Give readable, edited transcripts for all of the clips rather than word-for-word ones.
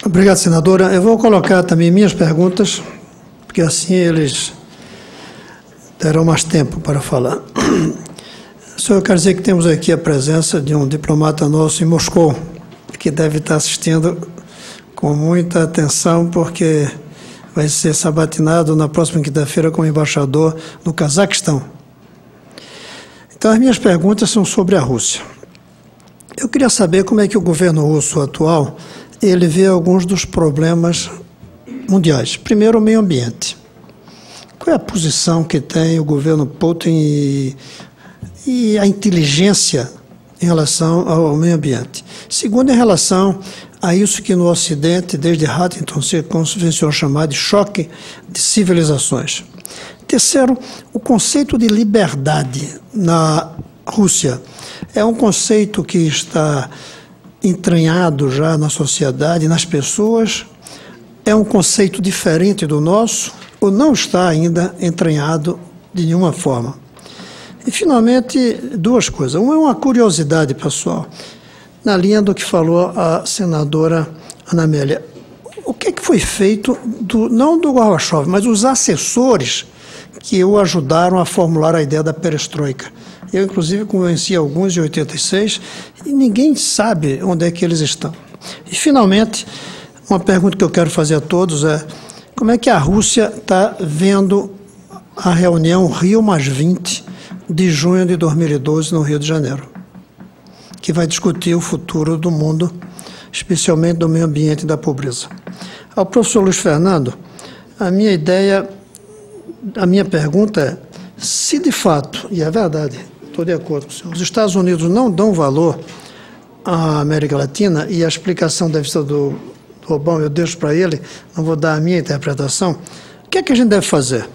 Obrigado, senadora. Eu vou colocar também minhas perguntas, porque assim eles terão mais tempo para falar. Senhor, eu quero dizer que temos aqui a presença de um diplomata nosso em Moscou, que deve estar assistindo com muita atenção, porque vai ser sabatinado na próxima quinta-feira como embaixador no Cazaquistão. Então, as minhas perguntas são sobre a Rússia. Eu queria saber como é que o governo russo atual ele vê alguns dos problemas mundiais. Primeiro, o meio ambiente. Qual é a posição que tem o governo Putin e a inteligência em relação ao meio ambiente? Segundo, em relação a isso que no Ocidente, desde Huntington, se convenceu chamar de choque de civilizações. Terceiro, o conceito de liberdade na Rússia é um conceito que está entranhado já na sociedade, nas pessoas, é um conceito diferente do nosso ou não está ainda entranhado de nenhuma forma. E, finalmente, duas coisas. Uma é uma curiosidade, pessoal, na linha do que falou a senadora Ana Amélia. O que foi feito, não do Gorbachev, mas os assessores que o ajudaram a formular a ideia da perestroika? Eu, inclusive, convenci alguns em 86 e ninguém sabe onde é que eles estão. E, finalmente, uma pergunta que eu quero fazer a todos é: como é que a Rússia está vendo a reunião Rio+20 de junho de 2012 no Rio de Janeiro, que vai discutir o futuro do mundo, especialmente do meio ambiente e da pobreza? Ao professor Luiz Fernando, a minha pergunta é: se de fato, e é verdade, estou de acordo com o senhor, os Estados Unidos não dão valor à América Latina, e a explicação deve ser do Obama, eu deixo para ele, não vou dar a minha interpretação, o que é que a gente deve fazer?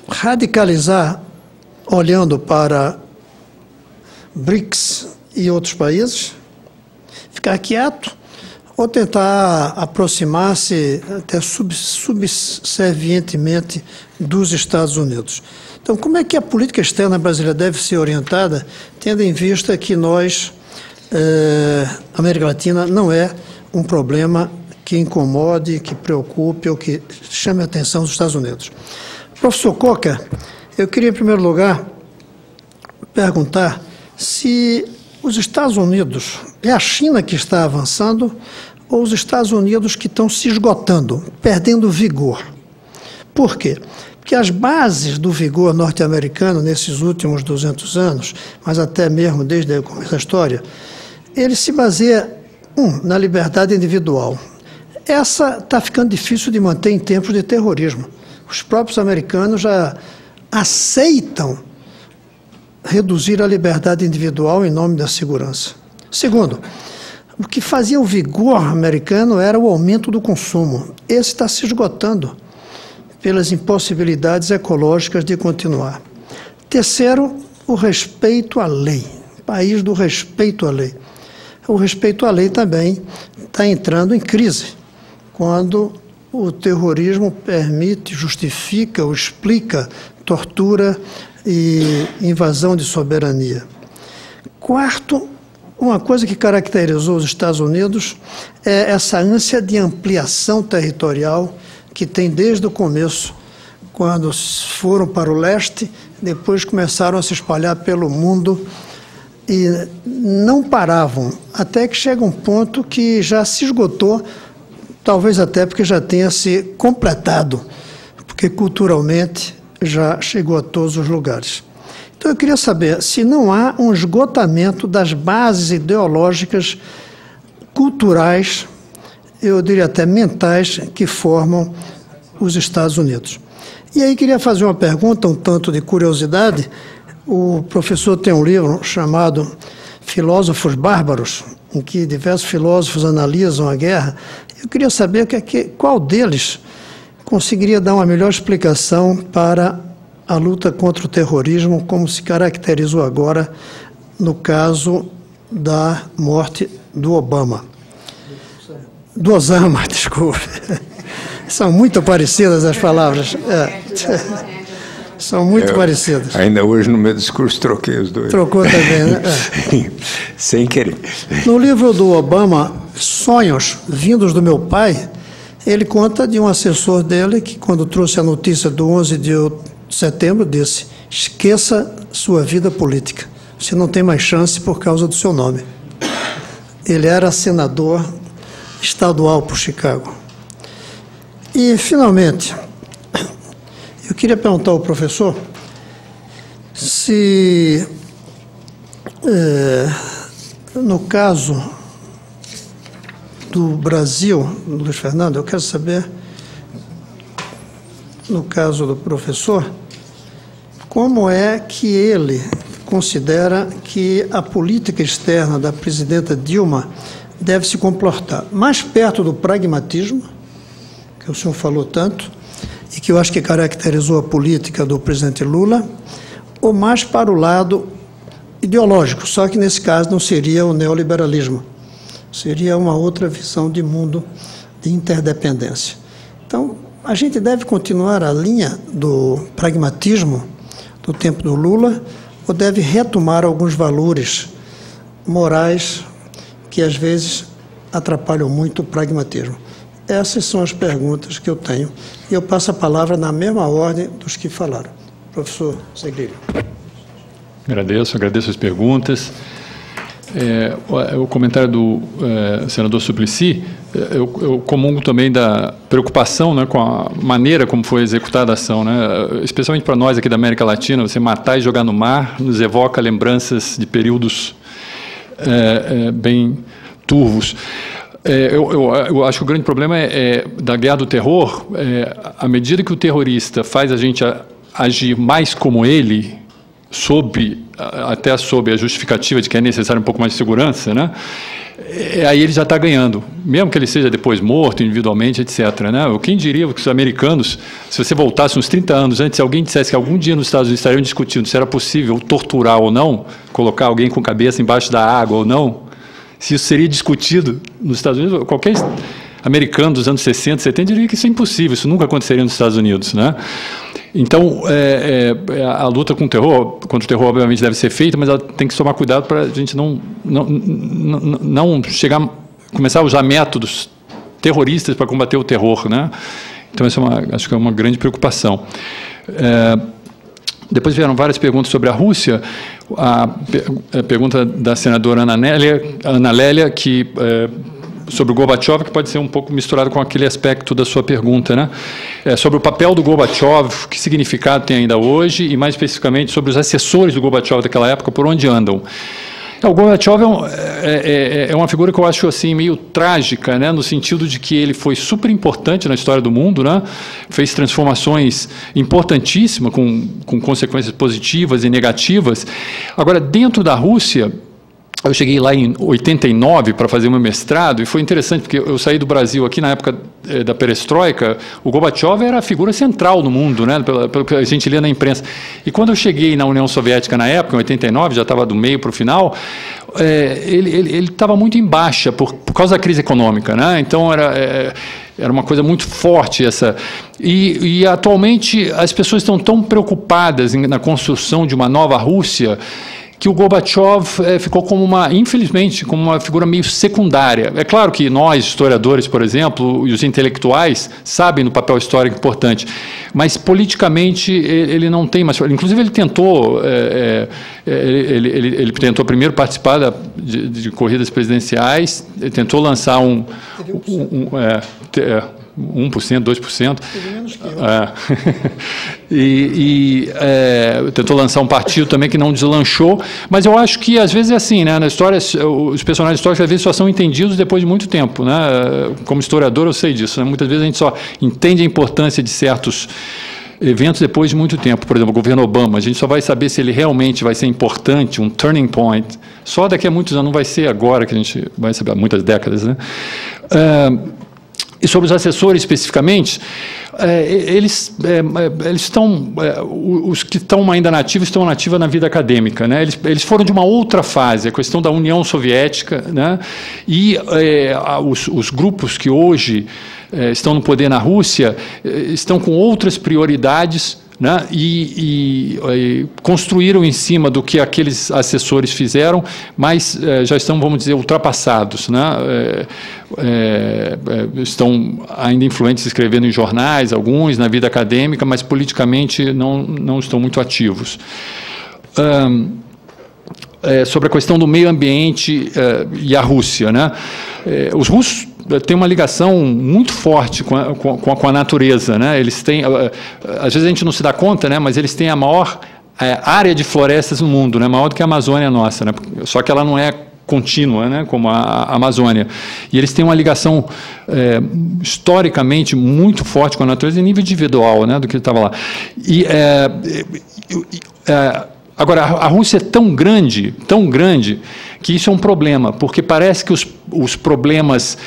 Radicalizar olhando para BRICS e outros países? Ficar quieto? Ou tentar aproximar-se até subservientemente dos Estados Unidos? Então, como é que a política externa brasileira deve ser orientada, tendo em vista que nós, a América Latina, não é um problema que incomode, que preocupe ou que chame a atenção dos Estados Unidos? Professor Coca, eu queria, em primeiro lugar, perguntar se os Estados Unidos, é a China que está avançando ou os Estados Unidos que estão se esgotando, perdendo vigor? Por quê? Porque as bases do vigor norte-americano nesses últimos 200 anos, mas até mesmo desde o começo da história, ele se baseia, na liberdade individual. Essa está ficando difícil de manter em tempos de terrorismo. Os próprios americanos já aceitam reduzir a liberdade individual em nome da segurança. Segundo, o que fazia o vigor americano era o aumento do consumo. Esse está se esgotando pelas impossibilidades ecológicas de continuar. Terceiro, o respeito à lei. País do respeito à lei. O respeito à lei também está entrando em crise, quando o terrorismo permite, justifica ou explica tortura e invasão de soberania. Quarto, uma coisa que caracterizou os Estados Unidos é essa ânsia de ampliação territorial que tem desde o começo, quando foram para o leste, depois começaram a se espalhar pelo mundo e não paravam, até que chega um ponto que já se esgotou, talvez até porque já tenha se completado, porque culturalmente já chegou a todos os lugares. Então eu queria saber se não há um esgotamento das bases ideológicas, culturais, eu diria até mentais, que formam os Estados Unidos. E aí queria fazer uma pergunta, um tanto de curiosidade. O professor tem um livro chamado Filósofos Bárbaros, em que diversos filósofos analisam a guerra. Eu queria saber qual deles conseguiria dar uma melhor explicação para a luta contra o terrorismo, como se caracterizou agora no caso da morte do Obama. Do Osama, desculpe. São muito parecidas as palavras. São muito parecidas. Ainda hoje, no meu discurso, troquei os dois. Trocou também, né? Sem querer. No livro do Obama, sonhos vindos do meu pai, ele conta de um assessor dele que, quando trouxe a notícia do 11 de setembro, disse: esqueça sua vida política, você não tem mais chance por causa do seu nome. Ele era senador estadual por Chicago. E, finalmente, eu queria perguntar ao professor se, no caso do Brasil, Luiz Fernando, eu quero saber, no caso do professor, como é que ele considera que a política externa da presidenta Dilma deve se comportar mais perto do pragmatismo, que o senhor falou tanto, e que eu acho que caracterizou a política do presidente Lula, ou mais para o lado ideológico, só que nesse caso não seria o neoliberalismo, seria uma outra visão de mundo de interdependência. Então, a gente deve continuar a linha do pragmatismo do tempo do Lula, ou deve retomar alguns valores morais que, às vezes, atrapalham muito o pragmatismo? Essas são as perguntas que eu tenho. E eu passo a palavra na mesma ordem dos que falaram. Professor Segrelio. Agradeço as perguntas. O comentário do senador Suplicy, eu comungo também da preocupação, né, com a maneira como foi executada a ação, né, especialmente para nós aqui da América Latina. Você matar e jogar no mar nos evoca lembranças de períodos bem turvos. Eu acho que o grande problema da guerra do terror, à medida que o terrorista faz a gente agir mais como ele, até sob a justificativa de que é necessário um pouco mais de segurança, né? Aí ele já está ganhando, mesmo que ele seja depois morto individualmente, etc. Né? Quem diria que os americanos, se você voltasse uns 30 anos antes, se alguém dissesse que algum dia nos Estados Unidos estariam discutindo se era possível torturar ou não, colocar alguém com cabeça embaixo da água ou não, se isso seria discutido nos Estados Unidos, qualquer americano dos anos 60, 70 diria que isso é impossível, isso nunca aconteceria nos Estados Unidos, né? Então, a luta contra o terror, obviamente, deve ser feita, mas ela tem que tomar cuidado para a gente não começar a usar métodos terroristas para combater o terror, né? Então, essa acho que é uma grande preocupação. Depois vieram várias perguntas sobre a Rússia. A pergunta da senadora Ana Lélia, que sobre o Gorbachev, que pode ser um pouco misturado com aquele aspecto da sua pergunta, né? Sobre o papel do Gorbachev, que significado tem ainda hoje, e mais especificamente sobre os assessores do Gorbachev daquela época, por onde andam. O Gorbachev é uma figura que eu acho assim, meio trágica, né? No sentido de que ele foi super importante na história do mundo, né? Fez transformações importantíssimas, com consequências positivas e negativas. Agora, dentro da Rússia, eu cheguei lá em 89 para fazer meu mestrado, e foi interessante, porque eu saí do Brasil aqui na época da perestroika. O Gorbachev era a figura central no mundo, né, pelo que a gente lia na imprensa. E quando eu cheguei na União Soviética na época, em 89, já estava do meio para o final, ele estava muito em baixa por causa da crise econômica, né? Então era uma coisa muito forte essa. E atualmente as pessoas estão tão preocupadas na construção de uma nova Rússia, que o Gorbachev ficou infelizmente, como uma figura meio secundária. É claro que nós, historiadores, por exemplo, e os intelectuais, sabem do papel histórico importante, mas politicamente ele não tem mais. Inclusive ele tentou, ele tentou primeiro participar de corridas presidenciais, ele tentou lançar 1%, 2%. Menos que eu. Tentou lançar um partido também que não deslanchou, mas eu acho que às vezes é assim, né? Na história, os personagens históricos às vezes só são entendidos depois de muito tempo, né? Como historiador eu sei disso, né? Muitas vezes a gente só entende a importância de certos eventos depois de muito tempo. Por exemplo, o governo Obama, a gente só vai saber se ele realmente vai ser importante, um turning point, só daqui a muitos anos, não vai ser agora que a gente vai saber, há muitas décadas, né? E sobre os assessores especificamente, eles estão, os que estão ainda nativos, estão nativos na vida acadêmica, né? Eles foram de uma outra fase, a questão da União Soviética, né? E os grupos que hoje estão no poder na Rússia estão com outras prioridades né, e construíram em cima do que aqueles assessores fizeram, mas já estão, vamos dizer, ultrapassados, né, estão ainda influentes, escrevendo em jornais, alguns, na vida acadêmica, mas politicamente não estão muito ativos. Sobre a questão do meio ambiente e a Rússia, né, os russos têm uma ligação muito forte com a natureza, né? Eles têm, às vezes a gente não se dá conta, né? Mas eles têm a maior área de florestas no mundo, né? Maior do que a Amazônia nossa, né? Só que ela não é contínua, né? Como a Amazônia. E eles têm uma ligação historicamente muito forte com a natureza em nível individual, né? Do que estava lá. Agora, a Rússia é tão grande, que isso é um problema, porque parece que os problemas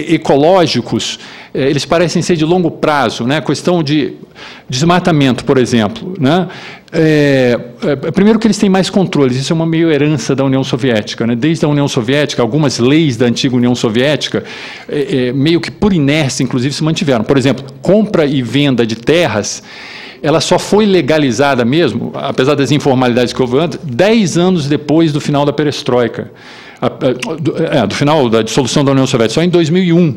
ecológicos, eles parecem ser de longo prazo, né? A questão de desmatamento, por exemplo, né? Primeiro que eles têm mais controles, isso é uma meio herança da União Soviética, né? Desde a União Soviética, algumas leis da antiga União Soviética, meio que por inércia, inclusive, se mantiveram. Por exemplo, compra e venda de terras, ela só foi legalizada mesmo, apesar das informalidades que houve antes, 10 anos depois do final da perestroika, do final da dissolução da União Soviética, só em 2001.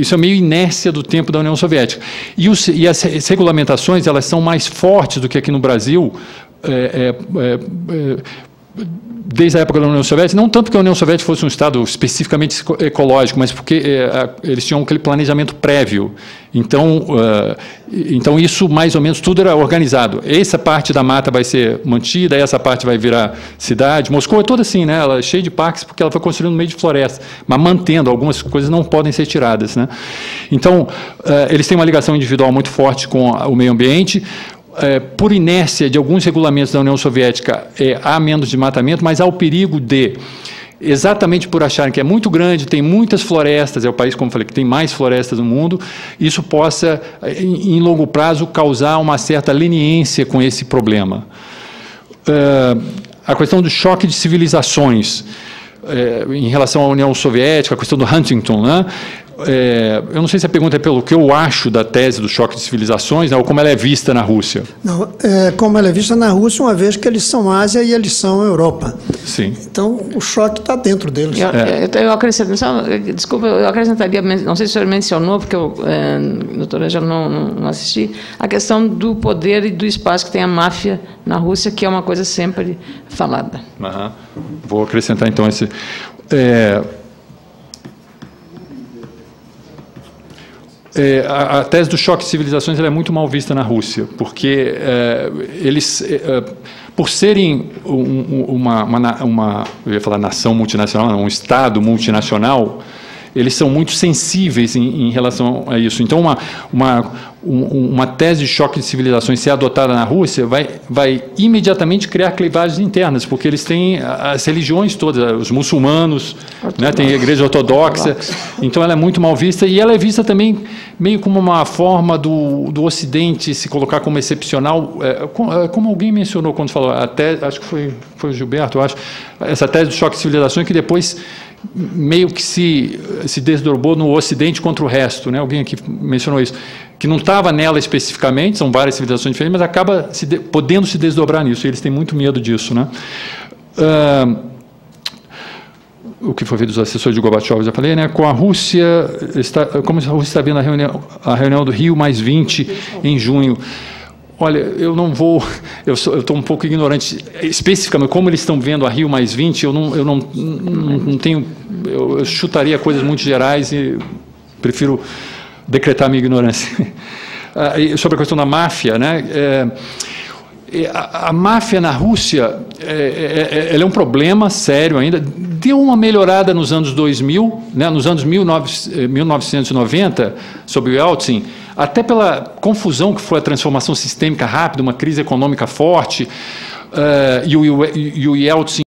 Isso é meio inércia do tempo da União Soviética. E as regulamentações, elas são mais fortes do que aqui no Brasil, desde a época da União Soviética, não tanto porque a União Soviética fosse um Estado especificamente ecológico, mas porque eles tinham aquele planejamento prévio. Então, isso, mais ou menos, tudo era organizado. Essa parte da mata vai ser mantida, essa parte vai virar cidade. Moscou é toda assim, né? Ela é cheia de parques porque ela foi construída no meio de floresta, mas mantendo, algumas coisas não podem ser tiradas, né? Então, eles têm uma ligação individual muito forte com o meio ambiente. Por inércia de alguns regulamentos da União Soviética, há menos desmatamento, mas há o perigo de, exatamente por acharem que é muito grande, tem muitas florestas, é o país, como falei, que tem mais florestas no mundo, isso possa, em longo prazo, causar uma certa leniência com esse problema. A questão do choque de civilizações, em relação à União Soviética, a questão do Huntington, né? Eu não sei se a pergunta é pelo que eu acho da tese do choque de civilizações, né, ou como ela é vista na Rússia. Não, como ela é vista na Rússia, uma vez que eles são Ásia e eles são Europa. Sim. Então, o choque está dentro deles. Eu acrescentaria, não sei se o senhor mencionou, porque eu, doutora, já não assisti, a questão do poder e do espaço que tem a máfia na Rússia, que é uma coisa sempre falada. Uhum. Vou acrescentar, então, esse... A tese do choque de civilizações ela é muito mal vista na Rússia, porque eles, por serem eu ia falar nação multinacional, não, um Estado multinacional, eles são muito sensíveis em relação a isso. Então, uma tese de choque de civilizações ser adotada na Rússia vai imediatamente criar clivagens internas, porque eles têm as religiões todas, os muçulmanos, né, tem a igreja ortodoxa, então ela é muito mal vista, e ela é vista também meio como uma forma do Ocidente se colocar como excepcional, como alguém mencionou quando falou, acho que foi o Gilberto, eu acho, essa tese do choque de civilizações que depois meio que se desdobrou no Ocidente contra o resto, né? Alguém aqui mencionou isso, que não estava nela especificamente, são várias civilizações diferentes, mas acaba podendo se desdobrar nisso, e eles têm muito medo disso, né? O que foi feito dos assessores de Gorbachev, já falei, né? Com a Rússia, como a Rússia está vendo a reunião do Rio+20 em junho. Olha, eu não vou, eu estou um pouco ignorante, especificamente como eles estão vendo a Rio+20, eu não tenho, eu chutaria coisas muito gerais e prefiro decretar minha ignorância. Sobre a questão da máfia, né? A máfia na Rússia, ela é um problema sério ainda, deu uma melhorada nos anos 2000, né? Nos anos 1990, sob o Yeltsin, até pela confusão que foi a transformação sistêmica rápida, uma crise econômica forte, e o Yeltsin